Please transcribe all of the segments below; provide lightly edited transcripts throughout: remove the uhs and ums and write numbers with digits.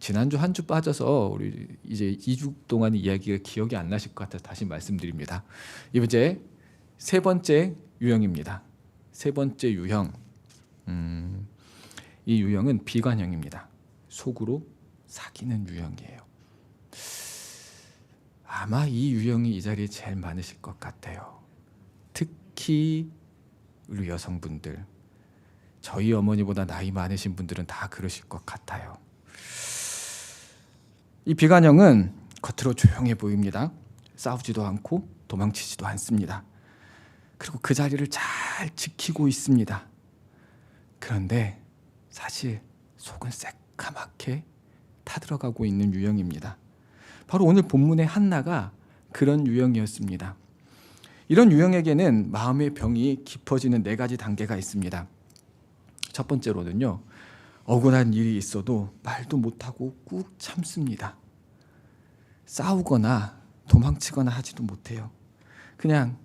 지난주 한 주 빠져서 우리 이제 2주 동안 이야기가 기억이 안 나실 것 같아서 다시 말씀드립니다. 이제 세 번째 유형입니다. 세 번째 유형. 이 유형은 비관형입니다. 속으로 사귀는 유형이에요. 아마 이 유형이 이 자리에 제일 많으실 것 같아요. 특히 우리 여성분들, 저희 어머니보다 나이 많으신 분들은 다 그러실 것 같아요. 이 비관형은 겉으로 조용해 보입니다. 싸우지도 않고 도망치지도 않습니다. 그리고 그 자리를 잘 지키고 있습니다. 그런데 사실 속은 새까맣게 타들어가고 있는 유형입니다. 바로 오늘 본문의 한나가 그런 유형이었습니다. 이런 유형에게는 마음의 병이 깊어지는 4가지 단계가 있습니다. 첫 번째로는요, 억울한 일이 있어도 말도 못하고 꾹 참습니다. 싸우거나 도망치거나 하지도 못해요. 그냥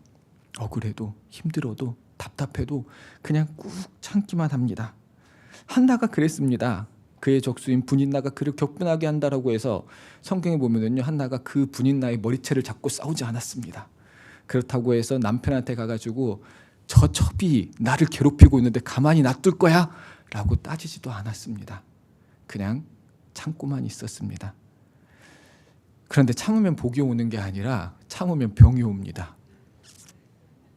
억울해도 힘들어도 답답해도 그냥 꾹 참기만 합니다. 한나가 그랬습니다. 그의 적수인 분인나가 그를 격분하게 한다라고 해서 성경에 보면은요, 한나가 그 분인나의 머리채를 잡고 싸우지 않았습니다. 그렇다고 해서 남편한테 가가지고 저 첩이 나를 괴롭히고 있는데 가만히 놔둘 거야? 라고 따지지도 않았습니다. 그냥 참고만 있었습니다. 그런데 참으면 복이 오는 게 아니라 참으면 병이 옵니다.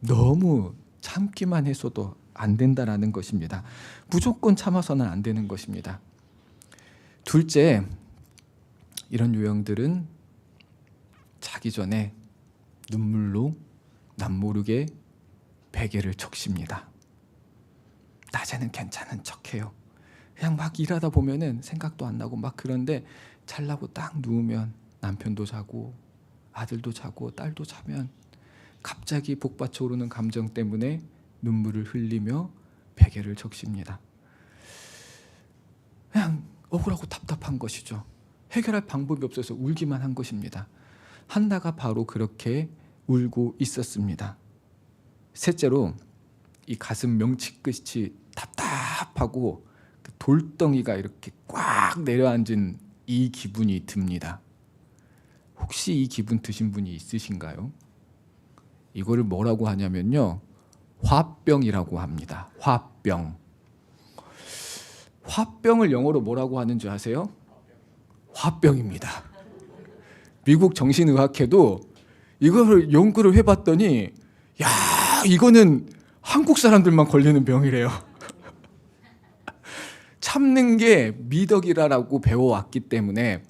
너무 참기만 해서도 안 된다라는 것입니다. 무조건 참아서는 안 되는 것입니다. 둘째, 이런 유형들은 자기 전에 눈물로 남모르게 베개를 적십니다. 낮에는 괜찮은 척해요. 그냥 막 일하다 보면은 생각도 안 나고 막 그런데 잘라고 딱 누우면 남편도 자고 아들도 자고 딸도 자면 갑자기 복받쳐 오르는 감정 때문에 눈물을 흘리며 베개를 적십니다. 그냥 억울하고 답답한 것이죠. 해결할 방법이 없어서 울기만 한 것입니다. 한나가 바로 그렇게 울고 있었습니다. 셋째로, 이 가슴 명치끝이 답답하고 그 돌덩이가 이렇게 꽉 내려앉은 이 기분이 듭니다. 혹시 이 기분 드신 분이 있으신가요? 이거를 뭐라고 하냐면요, 화병이라고 합니다. 화병. 화병을 영어로 뭐라고 하는지 아세요? 화병입니다. 미국 정신의학회도 이거를 연구를 해봤더니, 야, 이거는 한국 사람들만 걸리는 병이래요. 참는 게 미덕이라고 배워왔기 때문에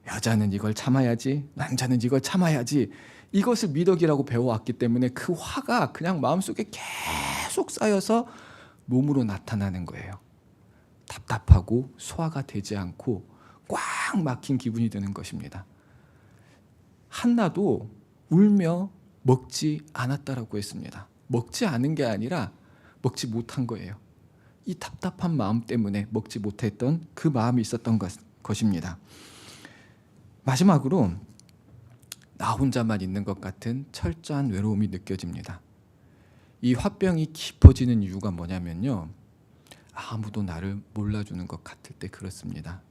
여자는 이걸 참아야지, 남자는 이걸 참아야지, 이것을 미덕이라고 배워왔기 때문에 그 화가 그냥 마음속에 계속 쌓여서 몸으로 나타나는 거예요. 답답하고 소화가 되지 않고 꽉 막힌 기분이 드는 것입니다. 한나도 울며 먹지 않았다라고 했습니다. 먹지 않은 게 아니라 먹지 못한 거예요. 이 답답한 마음 때문에 먹지 못했던 그 마음이 있었던 것입니다. 마지막으로 나 혼자만 있는 것 같은 철저한 외로움이 느껴집니다. 이 화병이 깊어지는 이유가 뭐냐면요, 아무도 나를 몰라주는 것 같을 때 그렇습니다.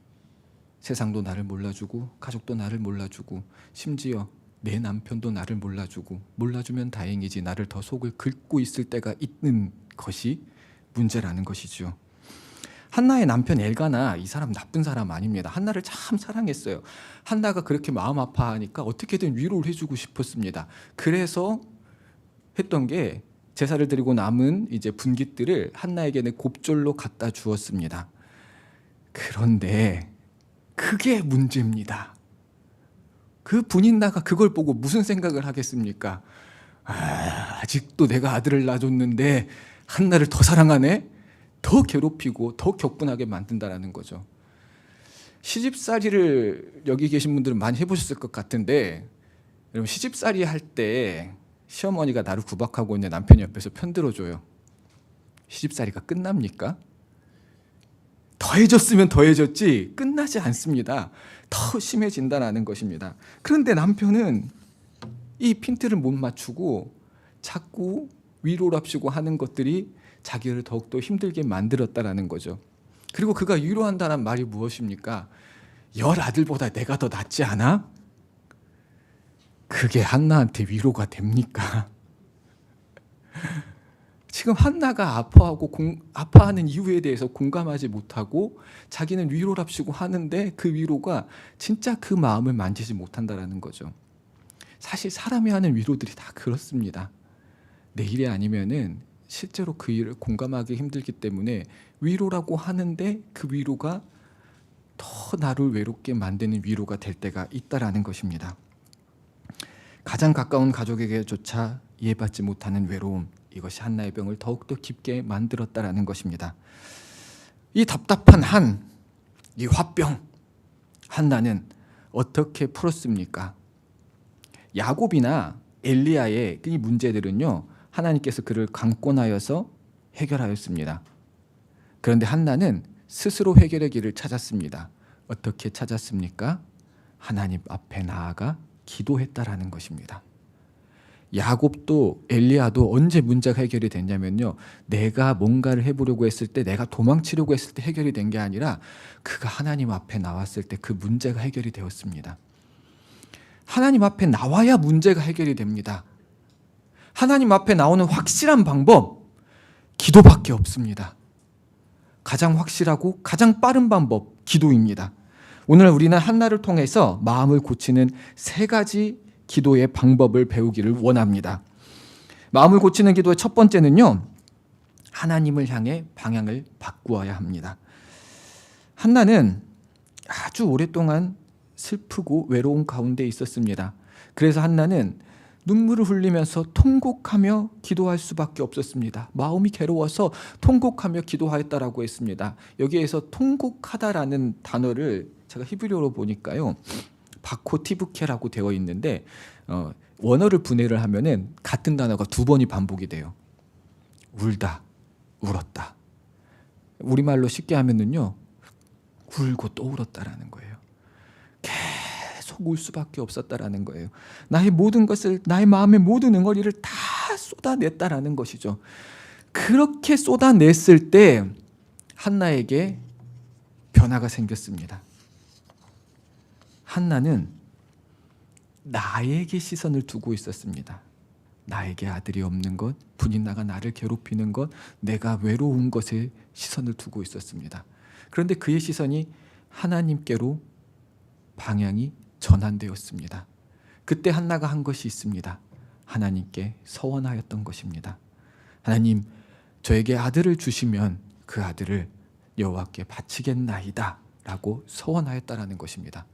세상도 나를 몰라주고 가족도 나를 몰라주고 심지어 내 남편도 나를 몰라주고, 몰라주면 다행이지 나를 더 속을 긁고 있을 때가 있는 것이 문제라는 것이죠. 한나의 남편 엘가나 이 사람 나쁜 사람 아닙니다. 한나를 참 사랑했어요. 한나가 그렇게 마음 아파하니까 어떻게든 위로를 해주고 싶었습니다. 그래서 했던 게 제사를 드리고 남은 이제 분깃들을 한나에게는 곱절로 갖다 주었습니다. 그런데 그게 문제입니다. 그 분인나가 그걸 보고 무슨 생각을 하겠습니까? 아직도 내가 아들을 낳아줬는데 한나를 더 사랑하네? 더 괴롭히고 더 격분하게 만든다라는 거죠. 시집살이를 여기 계신 분들은 많이 해보셨을 것 같은데, 여러분 시집살이 할 때 시어머니가 나를 구박하고 있는 남편이 옆에서 편들어줘요. 시집살이가 끝납니까? 더해졌으면 더해졌지 끝나지 않습니다. 더 심해진다는 것입니다. 그런데 남편은 이 핀트를 못 맞추고 자꾸 위로랍시고 하는 것들이 자기를 더욱더 힘들게 만들었다라는 거죠. 그리고 그가 위로한다는 말이 무엇입니까? 열 아들보다 내가 더 낫지 않아? 그게 한나한테 위로가 됩니까? 지금 한나가 아파하는 이유에 대해서 공감하지 못하고 자기는 위로랍시고 하는데 그 위로가 진짜 그 마음을 만지지 못한다라는 거죠. 사실 사람이 하는 위로들이 다 그렇습니다. 내 일이 아니면은 실제로 그 일을 공감하기 힘들기 때문에 위로라고 하는데 그 위로가 더 나를 외롭게 만드는 위로가 될 때가 있다라는 것입니다. 가장 가까운 가족에게조차 이해받지 못하는 외로움, 이것이 한나의 병을 더욱더 깊게 만들었다라는 것입니다. 이 답답한 이 화병, 한나는 어떻게 풀었습니까? 야곱이나 엘리야의 이 문제들은요, 하나님께서 그를 강권하여서 해결하였습니다. 그런데 한나는 스스로 해결의 길을 찾았습니다. 어떻게 찾았습니까? 하나님 앞에 나아가 기도했다라는 것입니다. 야곱도 엘리야도 언제 문제가 해결이 됐냐면요, 내가 뭔가를 해보려고 했을 때, 내가 도망치려고 했을 때 해결이 된 게 아니라 그가 하나님 앞에 나왔을 때 그 문제가 해결이 되었습니다. 하나님 앞에 나와야 문제가 해결이 됩니다. 하나님 앞에 나오는 확실한 방법, 기도밖에 없습니다. 가장 확실하고 가장 빠른 방법, 기도입니다. 오늘 우리는 한나를 통해서 마음을 고치는 3가지 기도의 방법을 배우기를 원합니다. 마음을 고치는 기도의 첫 번째는요, 하나님을 향해 방향을 바꾸어야 합니다. 한나는 아주 오랫동안 슬프고 외로운 가운데 있었습니다. 그래서 한나는 눈물을 흘리면서 통곡하며 기도할 수밖에 없었습니다. 마음이 괴로워서 통곡하며 기도하였다라고 했습니다. 여기에서 통곡하다라는 단어를 제가 히브리어로 보니까요, 바코티브케라고 되어 있는데 원어를 분해를 하면은 같은 단어가 2번이 반복이 돼요. 울다, 울었다. 우리말로 쉽게 하면은요, 울고 또 울었다라는 거예요. 계속 울 수밖에 없었다라는 거예요. 나의 모든 것을, 나의 마음의 모든 응어리를 다 쏟아냈다라는 것이죠. 그렇게 쏟아냈을 때 한나에게 변화가 생겼습니다. 한나는 나에게 시선을 두고 있었습니다. 나에게 아들이 없는 것, 분인나가 나를 괴롭히는 것, 내가 외로운 것에 시선을 두고 있었습니다. 그런데 그의 시선이 하나님께로 방향이 전환되었습니다. 그때 한나가 한 것이 있습니다. 하나님께 서원하였던 것입니다. 하나님, 저에게 아들을 주시면 그 아들을 여호와께 바치겠나이다 라고 서원하였다라는 것입니다.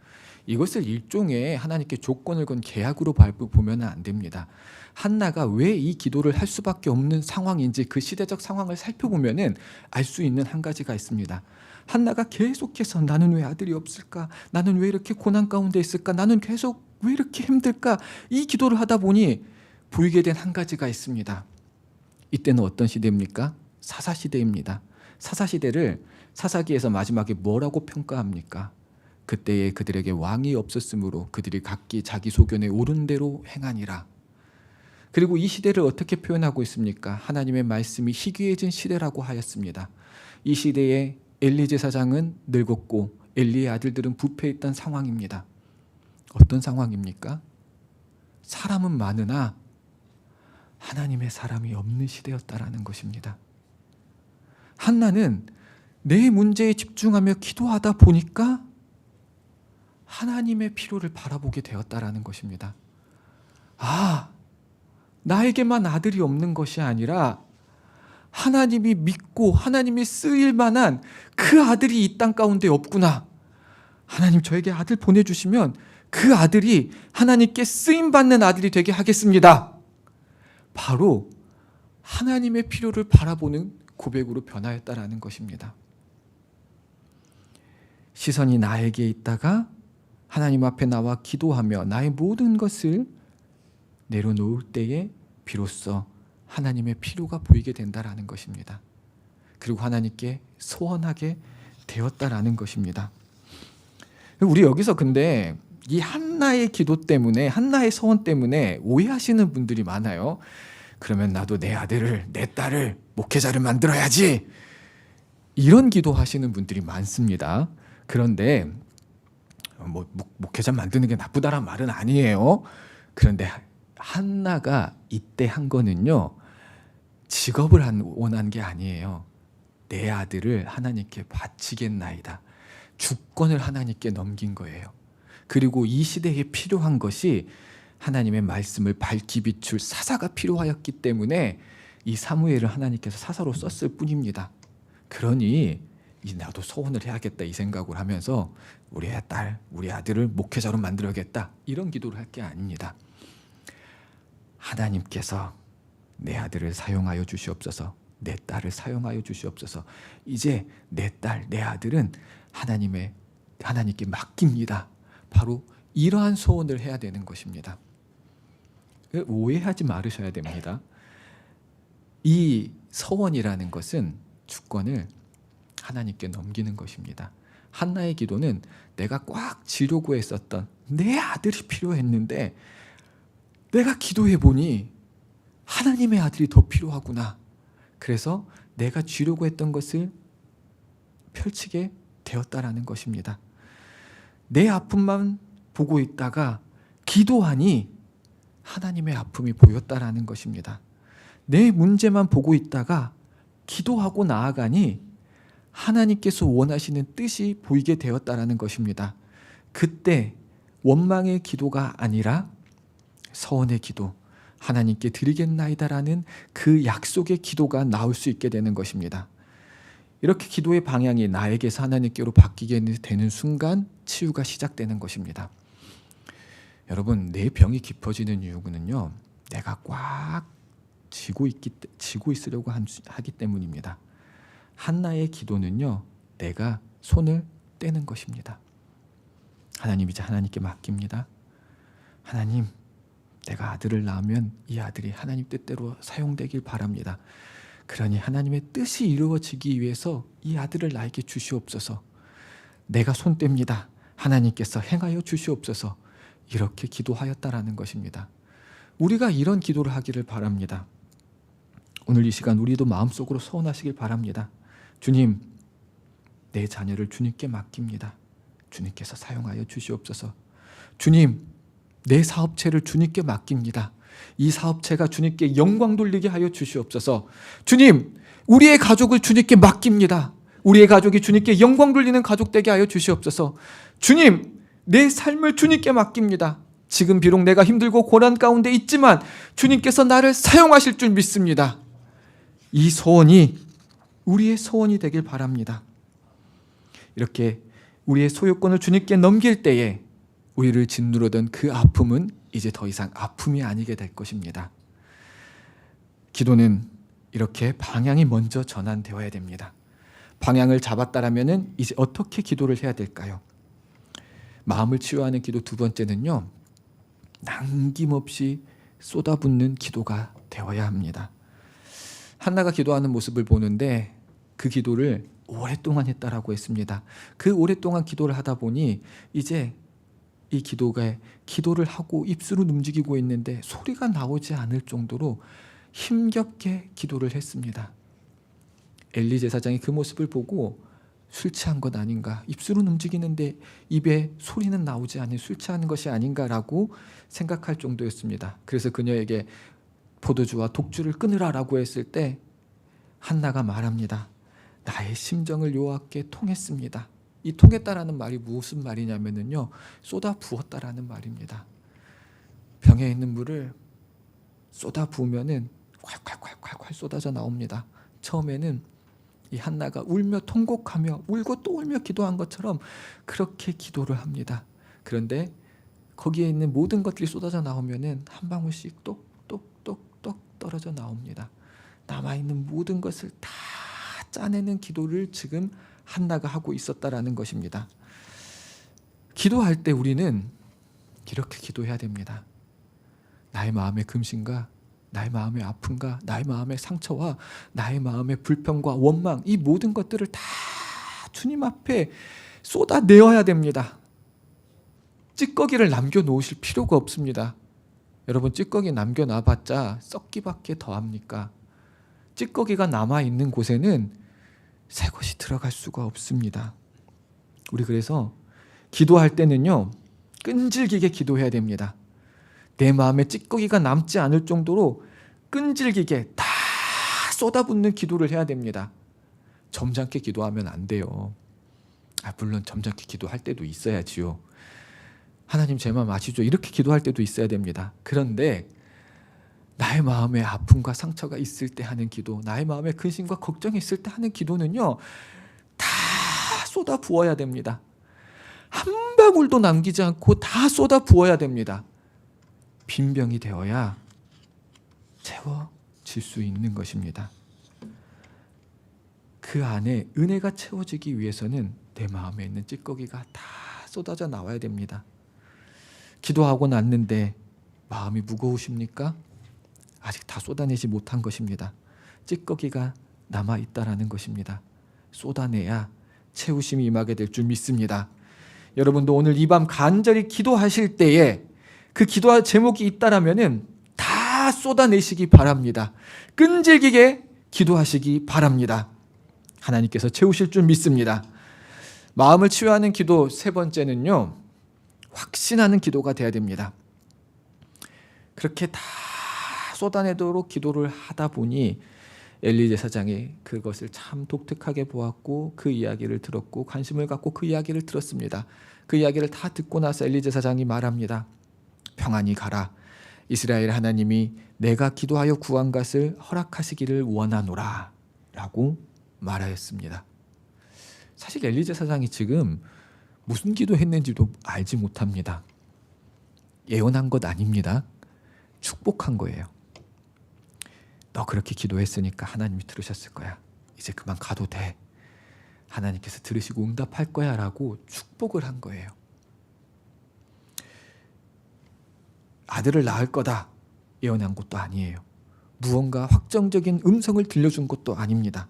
이것을 일종의 하나님께 조건을 건 계약으로 보면 안 됩니다. 한나가 왜 이 기도를 할 수밖에 없는 상황인지 그 시대적 상황을 살펴보면 알 수 있는 한 가지가 있습니다. 한나가 계속해서 나는 왜 아들이 없을까? 나는 왜 이렇게 고난 가운데 있을까? 나는 계속 왜 이렇게 힘들까? 이 기도를 하다 보니 보이게 된 한 가지가 있습니다. 이때는 어떤 시대입니까? 사사시대입니다. 사사시대를 사사기에서 마지막에 뭐라고 평가합니까? 그때에 그들에게 왕이 없었으므로 그들이 각기 자기 소견에 옳은 대로 행하니라. 그리고 이 시대를 어떻게 표현하고 있습니까? 하나님의 말씀이 희귀해진 시대라고 하였습니다. 이 시대에 엘리 제사장은 늙었고 엘리의 아들들은 부패했던 상황입니다. 어떤 상황입니까? 사람은 많으나 하나님의 사람이 없는 시대였다라는 것입니다. 한나는 내 문제에 집중하며 기도하다 보니까 하나님의 필요를 바라보게 되었다라는 것입니다. 아, 나에게만 아들이 없는 것이 아니라 하나님이 믿고 하나님이 쓰일 만한 그 아들이 이 땅 가운데 없구나. 하나님, 저에게 아들 보내주시면 그 아들이 하나님께 쓰임받는 아들이 되게 하겠습니다. 바로 하나님의 필요를 바라보는 고백으로 변화했다라는 것입니다. 시선이 나에게 있다가 하나님 앞에 나와 기도하며 나의 모든 것을 내려놓을 때에 비로소 하나님의 필요가 보이게 된다라는 것입니다. 그리고 하나님께 소원하게 되었다라는 것입니다. 우리 여기서 근데 이 한나의 기도 때문에, 한나의 소원 때문에 오해하시는 분들이 많아요. 그러면 나도 내 아들을, 내 딸을 목회자를 만들어야지, 이런 기도하시는 분들이 많습니다. 그런데 뭐 목회자 만드는 게 나쁘다란 말은 아니에요. 그런데 한나가 이때 한 거는요, 직업을 원한 게 아니에요. 내 아들을 하나님께 바치겠나이다. 주권을 하나님께 넘긴 거예요. 그리고 이 시대에 필요한 것이 하나님의 말씀을 밝히 비출 사사가 필요하였기 때문에 이 사무엘을 하나님께서 사사로 썼을 뿐입니다. 그러니 나도 서원을 해야겠다 이 생각을 하면서 우리 딸, 우리 아들을 목회자로 만들어야겠다 이런 기도를 할 게 아닙니다. 하나님께서 내 아들을 사용하여 주시옵소서, 내 딸을 사용하여 주시옵소서. 이제 내 딸, 내 아들은 하나님께 맡깁니다. 바로 이러한 소원을 해야 되는 것입니다. 오해하지 말으셔야 됩니다. 이 서원이라는 것은 주권을 하나님께 넘기는 것입니다. 한나의 기도는 내가 꽉 쥐려고 했었던 내 아들이 필요했는데 내가 기도해 보니 하나님의 아들이 더 필요하구나. 그래서 내가 쥐려고 했던 것을 펼치게 되었다라는 것입니다. 내 아픔만 보고 있다가 기도하니 하나님의 아픔이 보였다라는 것입니다. 내 문제만 보고 있다가 기도하고 나아가니 하나님께서 원하시는 뜻이 보이게 되었다라는 것입니다. 그때 원망의 기도가 아니라 서원의 기도, 하나님께 드리겠나이다라는 그 약속의 기도가 나올 수 있게 되는 것입니다. 이렇게 기도의 방향이 나에게서 하나님께로 바뀌게 되는 순간 치유가 시작되는 것입니다. 여러분, 내 병이 깊어지는 이유는요, 내가 꽉 쥐고 있으려고 하기 때문입니다. 한나의 기도는요, 내가 손을 떼는 것입니다. 하나님, 이제 하나님께 맡깁니다. 하나님, 내가 아들을 낳으면 이 아들이 하나님 뜻대로 사용되길 바랍니다. 그러니 하나님의 뜻이 이루어지기 위해서 이 아들을 나에게 주시옵소서. 내가 손 뗍니다. 하나님께서 행하여 주시옵소서. 이렇게 기도하였다라는 것입니다. 우리가 이런 기도를 하기를 바랍니다. 오늘 이 시간 우리도 마음속으로 소원하시길 바랍니다. 주님, 내 자녀를 주님께 맡깁니다. 주님께서 사용하여 주시옵소서. 주님, 내 사업체를 주님께 맡깁니다. 이 사업체가 주님께 영광 돌리게 하여 주시옵소서. 주님, 우리의 가족을 주님께 맡깁니다. 우리의 가족이 주님께 영광 돌리는 가족 되게 하여 주시옵소서. 주님, 내 삶을 주님께 맡깁니다. 지금 비록 내가 힘들고 고난 가운데 있지만 주님께서 나를 사용하실 줄 믿습니다. 이 소원이 우리의 소원이 되길 바랍니다. 이렇게 우리의 소유권을 주님께 넘길 때에 우리를 짓누르던 그 아픔은 이제 더 이상 아픔이 아니게 될 것입니다. 기도는 이렇게 방향이 먼저 전환되어야 됩니다. 방향을 잡았다라면 이제 어떻게 기도를 해야 될까요? 마음을 치유하는 기도 두 번째는요, 남김없이 쏟아붓는 기도가 되어야 합니다. 한나가 기도하는 모습을 보는데 그 기도를 오랫동안 했다라고 했습니다. 그 오랫동안 기도를 하다 보니 이제 이 기도를 하고 입술은 움직이고 있는데 소리가 나오지 않을 정도로 힘겹게 기도를 했습니다. 엘리 제사장이 그 모습을 보고 술 취한 것 아닌가, 입술은 움직이는데 입에 소리는 나오지 않는 술 취하는 것이 아닌가라고 생각할 정도였습니다. 그래서 그녀에게 포도주와 독주를 끊으라라고 했을 때 한나가 말합니다. 나의 심정을 여호와께 통했습니다. 이 통했다라는 말이 무슨 말이냐면요, 쏟아 부었다라는 말입니다. 병에 있는 물을 쏟아 부으면은 콸콸콸콸콸 쏟아져 나옵니다. 처음에는 이 한나가 울며 통곡하며 울고 또 울며 기도한 것처럼 그렇게 기도를 합니다. 그런데 거기에 있는 모든 것들이 쏟아져 나오면은 한 방울씩 똑똑똑똑 떨어져 나옵니다. 남아있는 모든 것을 다 짜내는 기도를 지금 한나가 하고 있었다라는 것입니다. 기도할 때 우리는 이렇게 기도해야 됩니다. 나의 마음의 금신과 나의 마음의 아픔과 나의 마음의 상처와 나의 마음의 불평과 원망, 이 모든 것들을 다 주님 앞에 쏟아내어야 됩니다. 찌꺼기를 남겨놓으실 필요가 없습니다. 여러분, 찌꺼기 남겨놔봤자 썩기밖에 더합니까? 찌꺼기가 남아있는 곳에는 새 것이 들어갈 수가 없습니다. 우리 그래서 기도할 때는요, 끈질기게 기도해야 됩니다. 내 마음에 찌꺼기가 남지 않을 정도로 끈질기게 다 쏟아붓는 기도를 해야 됩니다. 점잖게 기도하면 안 돼요. 물론 점잖게 기도할 때도 있어야지요. 하나님 제 마음 아시죠? 이렇게 기도할 때도 있어야 됩니다. 그런데 나의 마음에 아픔과 상처가 있을 때 하는 기도, 나의 마음에 근심과 걱정이 있을 때 하는 기도는요, 다 쏟아 부어야 됩니다. 한 방울도 남기지 않고 다 쏟아 부어야 됩니다. 빈병이 되어야 채워질 수 있는 것입니다. 그 안에 은혜가 채워지기 위해서는 내 마음에 있는 찌꺼기가 다 쏟아져 나와야 됩니다. 기도하고 났는데 마음이 무거우십니까? 아직 다 쏟아내지 못한 것입니다. 찌꺼기가 남아있다라는 것입니다. 쏟아내야 채우심이 임하게 될 줄 믿습니다. 여러분도 오늘 이 밤 간절히 기도하실 때에 그 기도할 제목이 있다라면은 다 쏟아내시기 바랍니다. 끈질기게 기도하시기 바랍니다. 하나님께서 채우실 줄 믿습니다. 마음을 치유하는 기도 세 번째는요, 확신하는 기도가 돼야 됩니다. 그렇게 다 쏟아내도록 기도를 하다 보니 엘리 제사장이 그것을 참 독특하게 보았고 그 이야기를 들었고 관심을 갖고 그 이야기를 들었습니다. 그 이야기를 다 듣고 나서 엘리 제사장이 말합니다. 평안히 가라. 이스라엘 하나님이 내가 기도하여 구한 것을 허락하시기를 원하노라 라고 말하였습니다. 사실 엘리 제사장이 지금 무슨 기도했는지도 알지 못합니다. 예언한 것 아닙니다. 축복한 거예요. 너 그렇게 기도했으니까 하나님이 들으셨을 거야. 이제 그만 가도 돼. 하나님께서 들으시고 응답할 거야 라고 축복을 한 거예요. 아들을 낳을 거다 예언한 것도 아니에요. 무언가 확정적인 음성을 들려준 것도 아닙니다.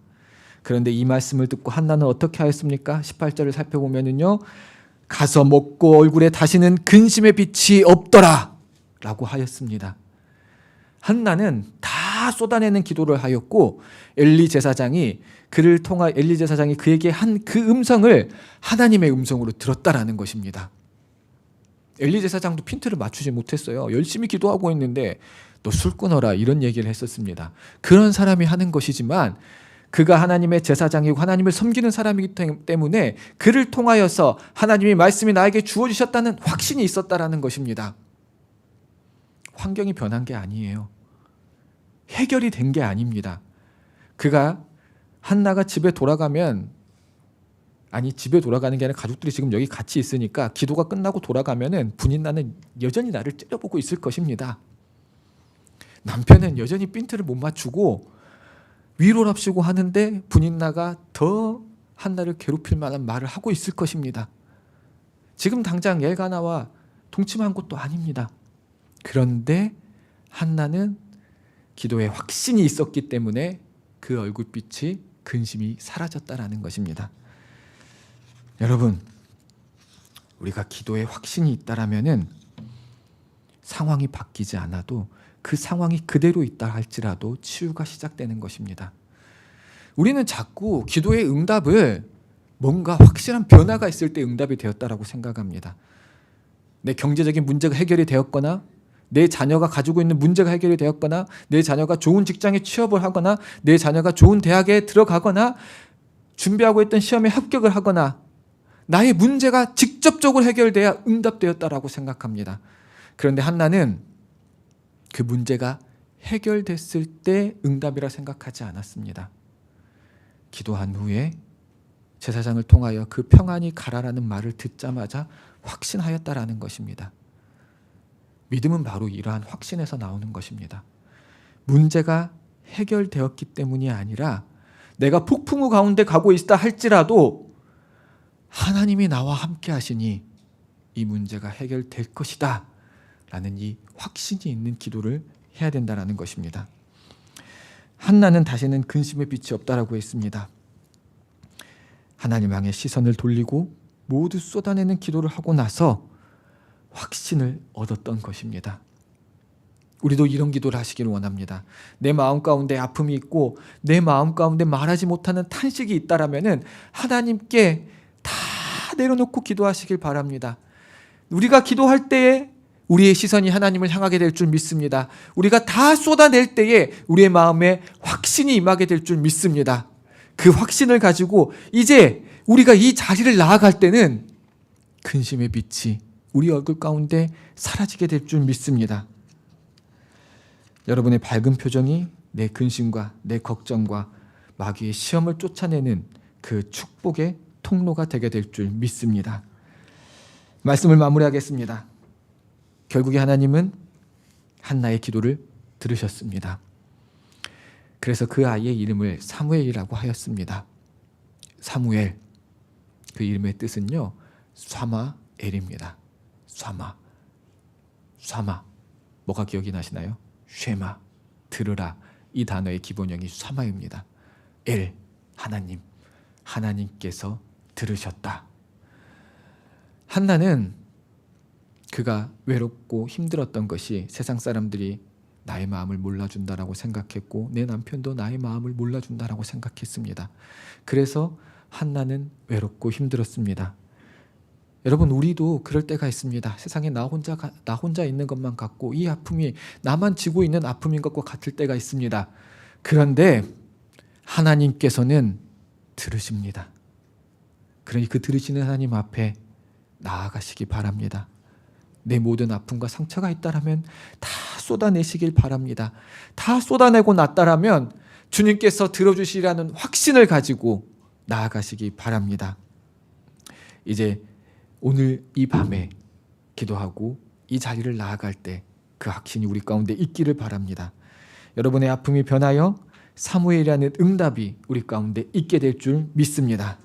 그런데 이 말씀을 듣고 한나는 어떻게 하였습니까? 18절을 살펴보면은요, 가서 먹고 얼굴에 다시는 근심의 빛이 없더라 라고 하였습니다. 한나는 다 쏟아내는 기도를 하였고 엘리 제사장이 그에게 한 그 음성을 하나님의 음성으로 들었다라는 것입니다. 엘리 제사장도 핀트를 맞추지 못했어요. 열심히 기도하고 있는데 너 술 끊어라 이런 얘기를 했었습니다. 그런 사람이 하는 것이지만 그가 하나님의 제사장이고 하나님을 섬기는 사람이기 때문에 그를 통하여서 하나님의 말씀이 나에게 주어주셨다는 확신이 있었다라는 것입니다. 환경이 변한 게 아니에요. 해결이 된 게 아닙니다. 한나가 집에 돌아가는 게 아니라 가족들이 지금 여기 같이 있으니까 기도가 끝나고 돌아가면은 분인나는 여전히 나를 째려보고 있을 것입니다. 남편은 여전히 핀트를 못 맞추고 위로랍시고 하는데 분인나가 더 한나를 괴롭힐 만한 말을 하고 있을 것입니다. 지금 당장 엘가나와 동침한 것도 아닙니다. 그런데 한나는 기도에 확신이 있었기 때문에 그 얼굴빛이 근심이 사라졌다라는 것입니다. 여러분, 우리가 기도에 확신이 있다라면은 상황이 바뀌지 않아도 그 상황이 그대로 있다 할지라도 치유가 시작되는 것입니다. 우리는 자꾸 기도의 응답을 뭔가 확실한 변화가 있을 때 응답이 되었다라고 생각합니다. 내 경제적인 문제가 해결이 되었거나 내 자녀가 가지고 있는 문제가 해결이 되었거나 내 자녀가 좋은 직장에 취업을 하거나 내 자녀가 좋은 대학에 들어가거나 준비하고 있던 시험에 합격을 하거나 나의 문제가 직접적으로 해결돼야 응답되었다라고 생각합니다. 그런데 한나는 그 문제가 해결됐을 때 응답이라 생각하지 않았습니다. 기도한 후에 제사장을 통하여 그 평안히 가라라는 말을 듣자마자 확신하였다라는 것입니다. 믿음은 바로 이러한 확신에서 나오는 것입니다. 문제가 해결되었기 때문이 아니라 내가 폭풍우 가운데 가고 있다 할지라도 하나님이 나와 함께 하시니 이 문제가 해결될 것이다 라는 이 확신이 있는 기도를 해야 된다는 것입니다. 한나는 다시는 근심의 빛이 없다라고 했습니다. 하나님 향해 시선을 돌리고 모두 쏟아내는 기도를 하고 나서 확신을 얻었던 것입니다. 우리도 이런 기도를 하시기를 원합니다. 내 마음 가운데 아픔이 있고 내 마음 가운데 말하지 못하는 탄식이 있다라면은 하나님께 다 내려놓고 기도하시길 바랍니다. 우리가 기도할 때에 우리의 시선이 하나님을 향하게 될 줄 믿습니다. 우리가 다 쏟아낼 때에 우리의 마음에 확신이 임하게 될 줄 믿습니다. 그 확신을 가지고 이제 우리가 이 자리를 나아갈 때는 근심의 빛이 우리 얼굴 가운데 사라지게 될 줄 믿습니다. 여러분의 밝은 표정이 내 근심과 내 걱정과 마귀의 시험을 쫓아내는 그 축복의 통로가 되게 될 줄 믿습니다. 말씀을 마무리하겠습니다. 결국에 하나님은 한나의 기도를 들으셨습니다. 그래서 그 아이의 이름을 사무엘이라고 하였습니다. 사무엘, 그 이름의 뜻은요, 쏴마엘입니다. 쏴마. 뭐가 기억이 나시나요? 쉐마, 들으라. 이 단어의 기본형이 쏴마입니다. 엘, 하나님, 하나님께서 들으셨다. 한나는 그가 외롭고 힘들었던 것이 세상 사람들이 나의 마음을 몰라준다라고 생각했고 내 남편도 나의 마음을 몰라준다라고 생각했습니다. 그래서 한나는 외롭고 힘들었습니다. 여러분, 우리도 그럴 때가 있습니다. 세상에 나 혼자 있는 것만 같고 이 아픔이 나만 지고 있는 아픔인 것과 같을 때가 있습니다. 그런데 하나님께서는 들으십니다. 그러니 그 들으시는 하나님 앞에 나아가시기 바랍니다. 내 모든 아픔과 상처가 있다라면 다 쏟아내시길 바랍니다. 다 쏟아내고 났다라면 주님께서 들어주시라는 확신을 가지고 나아가시기 바랍니다. 이제 오늘 이 밤에 기도하고 이 자리를 나아갈 때 그 확신이 우리 가운데 있기를 바랍니다. 여러분의 아픔이 변하여 사무엘이라는 응답이 우리 가운데 있게 될 줄 믿습니다.